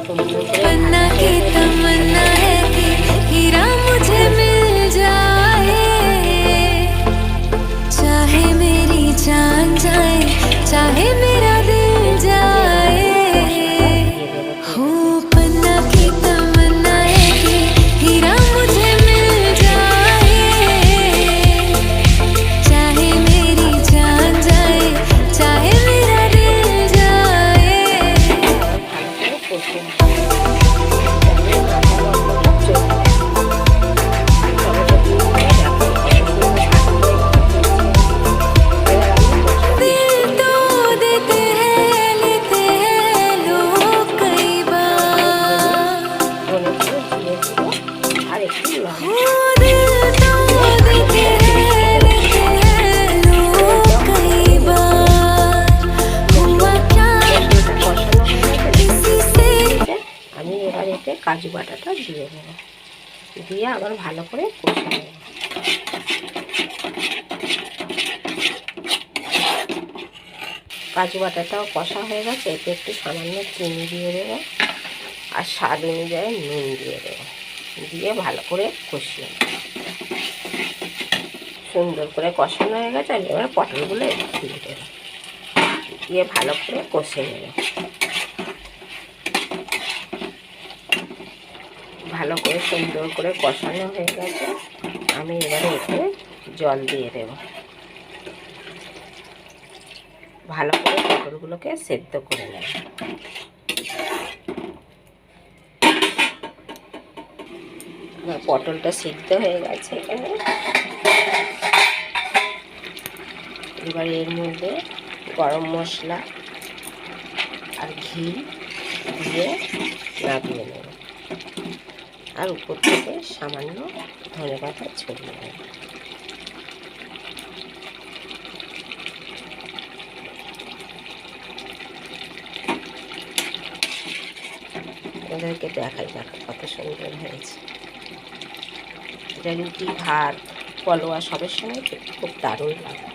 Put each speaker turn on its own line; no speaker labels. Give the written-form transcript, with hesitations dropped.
সুন্দর করে तमन्ना है कि हीरा मुझे मिल जाए, चाहे मेरी जान जाए, चाहे मेरा दिल जाए, हो पन्ना की तमन्ना है कि हीरा मुझे मिल जाए, चाहे मेरी जान जाए, चाहे मेरा दिल जाए।
কাজু বাটাটা দিয়ে দেবো, দিয়ে আবার ভালো করে কষে নেব। কাজু বাটাটাও কষা হয়ে গেছে, এতে একটু সামান্য চিনি দিয়ে দেবো আর স্বাদ অনুযায়ী নুন দিয়ে দেবো, দিয়ে ভালো করে কষিয়ে নেব। সুন্দর করে কষানো হয়ে গেছে, আর এবার পটলগুলো দিয়ে দেবো, দিয়ে ভালো করে কষে নেব। ভালো করে সুন্দর করে কষানো হয়ে গেছে, আমি এবারে এতে জল দিয়ে দেব। ভালো করে পটলগুলোকে সেদ্ধ করে নেব। আমার পটলটা সিদ্ধ হয়ে গেছে এখানে। এবার এর মধ্যে গরম মশলা আর ঘি দিয়ে নামিয়ে নেব, আর উপর থেকে সামান্য ধনেপাতা ছড়িয়ে দেব। ওদেরকে দেখাই দেখো কত সুন্দর হয়েছে। এটা রুটি, ভাত, পলোয়া সবের সময় খুব দারুণ লাগে।